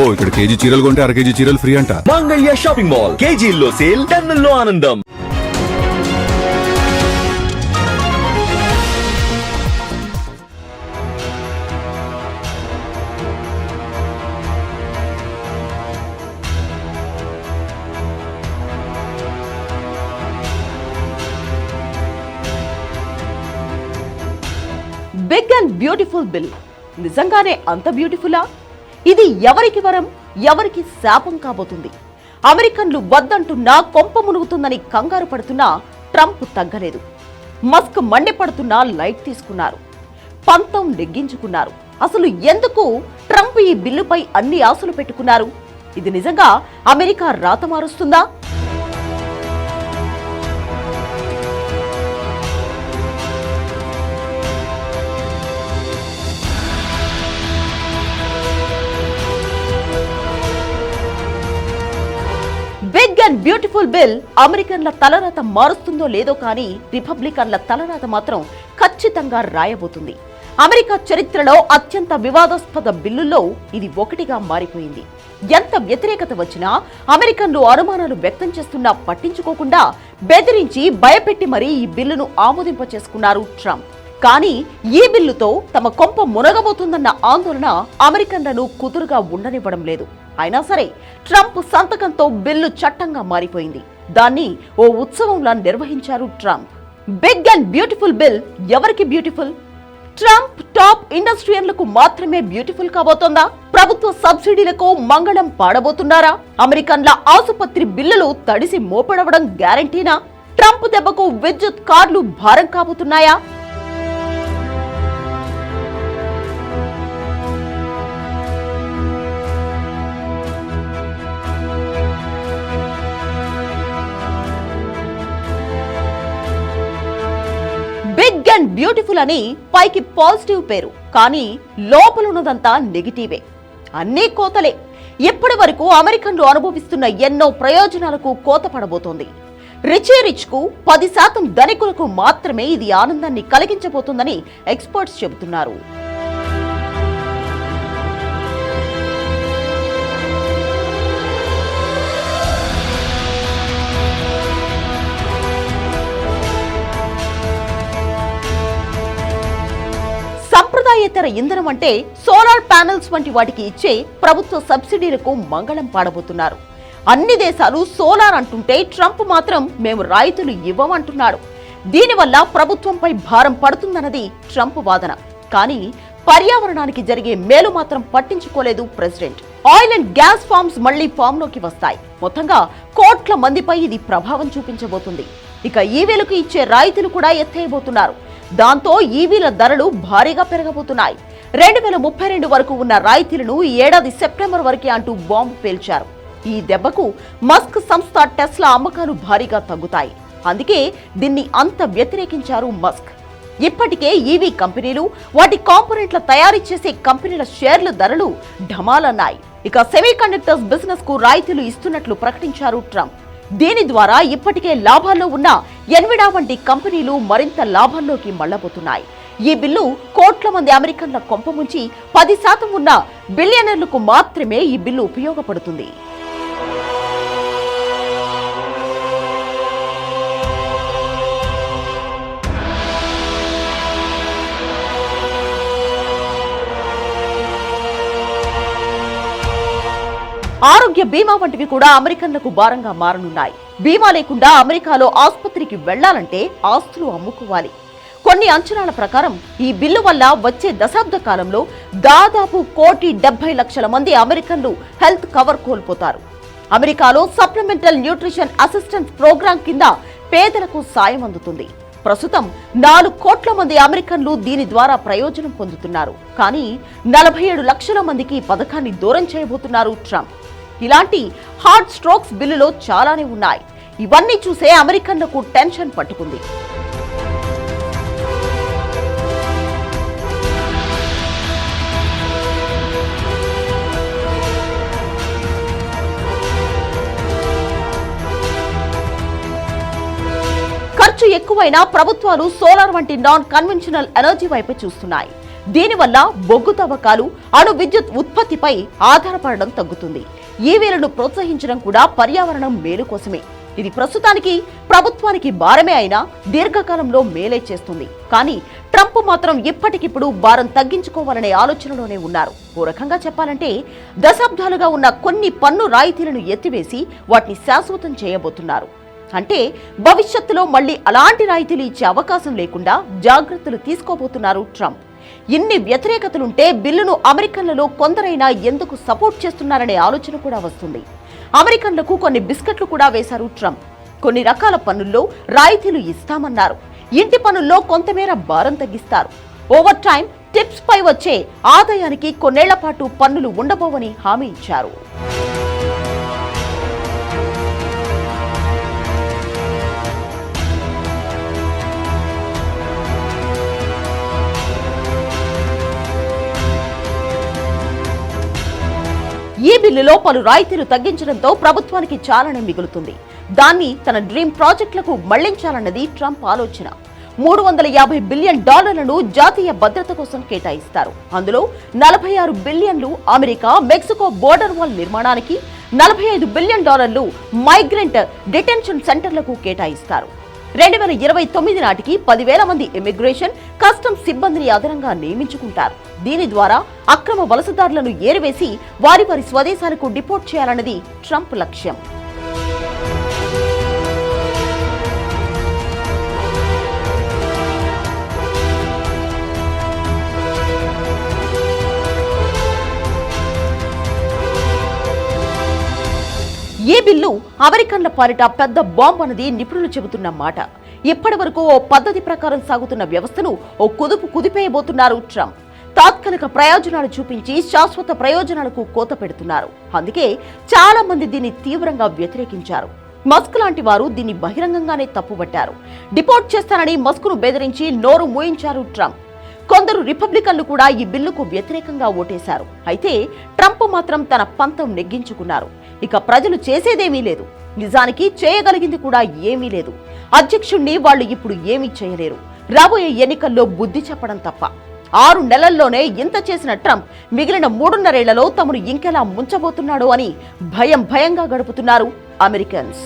ఇక్కడ కేజీ చీరలు కొంటే 1/2 కేజీ చీరలు ఫ్రీ అంట. మంగళ్య షాపింగ్ మాల్ కేజీల్లో సేల్, టన్నుల్లో ఆనందం. బిగ్ అండ్ బ్యూటిఫుల్ బిల్ నిజంగానే అంత బ్యూటిఫుల్లా? ఇది ఎవరికి వరం, ఎవరికి శాపం కాబోతుంది? అమెరికన్లు వద్దంటున్నా కొంప మునుగుతుందని కంగారు పడుతున్నా ట్రంప్ తగ్గలేదు. మస్క్ మండిపడుతున్నా లైట్ తీసుకున్నారు, పంతం నెగ్గించుకున్నారు. అసలు ఎందుకు ట్రంప్ ఈ బిల్లుపై అన్ని ఆశలు పెట్టుకున్నారు? ఇది నిజంగా అమెరికా రాత మారుస్తుందా? బిగ్ అండ్ బ్యూటిఫుల్ బిల్ అమెరికన్ల తలరాత మారుస్తుందో లేదో కానీ రిపబ్లికన్ల తలరాత మాత్రం ఖచ్చితంగా రాయబోతుంది. అమెరికా చరిత్రలో అత్యంత వివాదాస్పద బిల్లుల్లో ఇది ఒకటిగా మారిపోయింది. ఎంత వ్యతిరేకత వచ్చినా అమెరికన్లు అనుమానాలు వ్యక్తం చేస్తున్నా పట్టించుకోకుండా బెదిరించి భయపెట్టి మరీ ఈ బిల్లును ఆమోదింపచేసుకున్నారు ట్రంప్. కానీ ఈ బిల్లుతో తమ కొంప మునగబోతుందన్న ఆందోళన అమెరికన్లను కుదురుగా ఉండనివ్వడం లేదు. అయినా సరే ట్రంప్ సంతకంతో బిల్లు చట్టంగా మారిపోయింది. దాన్ని ఓ ఉత్సవంలా నిర్వహించారు Trump. Big and beautiful bill ఎవరికి బ్యూటిఫుల్? ట్రంప్ టాప్ ఇండస్ట్రియన్లకు మాత్రమే బ్యూటిఫుల్ కాబోతోందా? ప్రభుత్వ సబ్సిడీలకు మంగళం పాడబోతున్నారా? అమెరికన్ల ఆసుపత్రి బిల్లులు తడిసి మోపడవడం గ్యారంటీనా? ట్రంప్ దెబ్బకు విద్యుత్ కార్లు భారం కాబోతున్నాయా? బిగ్ అండ్ బ్యూటిఫుల్ అని పైకి పాజిటివ్ పేరు, కానీ లోపలున్నదంతా నెగిటివే. అన్నీ కోతలే. ఇప్పటి వరకు అమెరికన్లు అనుభవిస్తున్న ఎన్నో ప్రయోజనాలకు కోత పడబోతోంది. రిచ్ కు 10% ధనికులకు మాత్రమే ఇది ఆనందాన్ని కలిగించబోతోందని ఎక్స్పర్ట్స్ చెబుతున్నారు. సంప్రదాయేతర ఇంధనం అంటే సోలార్ ప్యానెల్స్ వంటి వాటికి ఇచ్చే ప్రభుత్వ సబ్సిడీలకు మంగళం పాడబోతున్నారు. అన్ని దేశాలు సోలార్ అంటుంటే ట్రంప్ మాత్రం మేము రాయితీలు ఇవ్వమంటున్నాడు. దీనివల్ల ప్రభుత్వంపై భారం పడుతుందన్నది ట్రంప్ వాదన. కానీ పర్యావరణానికి జరిగే మేలు మాత్రం పట్టించుకోలేదు president. Oil and gas farms మళ్లీ ఫామ్లోకి వస్తాయి. మొత్తంగా కోట్ల మందిపై ఇది ప్రభావం చూపించబోతుంది. ఇక ఈవీలకు ఇచ్చే రాయితీలు కూడా ఎత్తేయబోతున్నారు. దాంతో ఈవీల ధరలు భారీగా పెరగబోతున్నాయి. 2032 వరకు ఉన్న రాయితీలను ఈ ఏడాది సెప్టెంబర్ వరకే అంటూ బాంబు పేల్చారు. ఈ దెబ్బకు మస్క్ సంస్థ టెస్లా అమ్మకాలు భారీగా తగ్గుతాయి. అందుకే దీన్ని అంత వ్యతిరేకించారు మస్క్. ఇప్పటికే ఈవీ కంపెనీలు, వాటి కాంపోనెంట్ల తయారీ చేసే కంపెనీల షేర్ల ధరలు ఢమాలన్నాయి. ఇక సెమీకండక్టర్స్ బిజినెస్ కు రాయితీలు ఇస్తున్నట్లు ప్రకటించారు ట్రంప్. దీని ద్వారా ఇప్పటికే లాభాల్లో ఉన్న ఎన్విడా వంటి కంపెనీలు మరింత లాభాల్లోకి మళ్లబోతున్నాయి. ఈ బిల్లు కోట్ల మంది అమెరికన్ల కొంపముంచి 10% ఉన్న బిలియనర్లకు మాత్రమే ఈ బిల్లు ఉపయోగపడుతుంది. ఆరోగ్య బీమా వంటివి కూడా అమెరికన్లకు భారంగా మారనున్నాయి. బీమా లేకుండా అమెరికాలో ఆసుపత్రికి వెళ్లాలంటే ఆస్తులు అమ్ముకోవాలి. కొన్ని అంచనాల ప్రకారం ఈ బిల్లు వల్ల వచ్చే దశాబ్ద కాలంలో దాదాపు 1,70,00,000 మంది అమెరికన్లు హెల్త్ కవర్ కోల్పోతారు. అమెరికాలో సప్లిమెంటల్ న్యూట్రిషన్ అసిస్టెన్స్ ప్రోగ్రాం కింద పేదలకు సాయం అందుతుంది. ప్రస్తుతం 4 కోట్ల మంది అమెరికన్లు దీని ద్వారా ప్రయోజనం పొందుతున్నారు. కానీ 47 లక్షల మందికి ఈ పథకాన్ని దూరం చేయబోతున్నారు ట్రంప్. ఇలాంటి హార్ట్ స్ట్రోక్స్ బిల్లులో చాలానే ఉన్నాయి. ఇవన్నీ చూసే అమెరికన్లకు టెన్షన్ పట్టుకుంది. ఖర్చు ఎక్కువైనా ప్రభుత్వాలు సోలార్ వంటి నాన్ కన్వెన్షనల్ ఎనర్జీ వైపు చూస్తున్నాయి. దీనివల్ల బొగ్గు తవ్వకాలు, అణు విద్యుత్ ఉత్పత్తిపై ఆధారపడడం తగ్గుతుంది. ఈవీలను ప్రోత్సహించడం కూడా పర్యావరణం మేలు కోసమే. ఇది ప్రస్తుతానికి ప్రభుత్వానికి భారమే అయినా దీర్ఘకాలంలో మేలే చేస్తుంది. కానీ ట్రంప్ మాత్రం ఇప్పటికిప్పుడు భారం తగ్గించుకోవాలనే ఆలోచనలోనే ఉన్నారు. ఓ రకంగా చెప్పాలంటే దశాబ్దాలుగా ఉన్న కొన్ని పన్ను రాయితీలను ఎత్తివేసి వాటిని శాశ్వతం చేయబోతున్నారు. అంటే భవిష్యత్తులో మళ్లీ అలాంటి రాయితీలు ఇచ్చే అవకాశం లేకుండా జాగ్రత్తలు తీసుకోబోతున్నారు ట్రంప్. ఇన్ని వ్యతిరేకతలుంటే బిల్లును అమెరికన్లలో కొందరైనా ఎందుకు సపోర్ట్ చేస్తున్నారనే ఆలోచన కూడా వస్తుంది. అమెరికన్లకు కొన్ని బిస్కెట్లు కూడా వేశారు ట్రంప్. కొన్ని రకాల పన్నుల్లో రాయితీలు ఇస్తామన్నారు. ఇంటి పన్నుల్లో కొంతమేర భారం తగ్గిస్తారు. ఓవర్ టైం టిప్స్ పై వచ్చే ఆదాయానికి కొన్నేళ్ల పాటు పన్నులు ఉండబోవని హామీ ఇచ్చారు. ఈ బిల్లులో పలు రాయితీలు తగ్గించడంతో ప్రభుత్వానికి చాలానే మిగులుతుంది. దాన్ని తన డ్రీమ్ ప్రాజెక్టులకు మళ్లించాలన్నది ట్రంప్ ఆలోచన. $350 బిలియన్ జాతీయ భద్రత కోసం కేటాయిస్తారు. అందులో $46 బిలియన్లు అమెరికా మెక్సికో బోర్డర్ వాల్ నిర్మాణానికి, $45 బిలియన్ మైగ్రెంట్ డిటెన్షన్ సెంటర్లకు కేటాయిస్తారు. 2029 నాటికి 10,000 మంది ఇమిగ్రేషన్, కస్టమ్స్ సిబ్బందిని అదనంగా నియమించుకుంటారు. దీని ద్వారా అక్రమ వలసదారులను ఏరివేసి వారి స్వదేశాలకు డిపోర్ట్ చేయాలన్నది ట్రంప్ లక్ష్యం. ఈ బిల్లు అమెరికన్ల పాలిట పెద్ద బాంబ్ అన్నది నిపుణులు చెబుతున్న మాట. ఇప్పటి వరకు ఓ పద్ధతి ప్రకారం సాగుతున్న వ్యవస్థను ఓ కుదిపేయబోతున్నారు ట్రంప్. తాత్కాలిక ప్రయోజనాలు చూపించి శాశ్వత ప్రయోజనాలకు కోత పెడుతున్నారు. అందుకే చాలా మంది దీన్ని తీవ్రంగా వ్యతిరేకించారు. మస్క్ లాంటి వారు దీన్ని బహిరంగంగానే తప్పుపట్టారు. డిపోర్ట్ చేస్తానని మస్క్ను బెదిరించి నోరు మూయించారు ట్రంప్. కొందరు రిపబ్లికన్లు కూడా ఈ బిల్లుకు వ్యతిరేకంగా ఓటేశారు. అయితే ట్రంప్ మాత్రం తన పంతం నెగ్గించుకున్నారు. ఇక ప్రజలు చేసేదేమీ లేదు. నిజానికి చేయగలిగింది కూడా ఏమీ లేదు. అధ్యక్షుణ్ణి వాళ్ళు ఇప్పుడు ఏమీ చేయలేరు. రాబోయే ఎన్నికల్లో బుద్ధి చెప్పడం తప్ప. 6 నెలల్లోనే ఇంత చేసిన ట్రంప్ మిగిలిన 3.5 ఏళ్లలో తమను ఇంకెలా ముంచబోతున్నాడో అని భయంగా గడుపుతున్నారు అమెరికన్స్.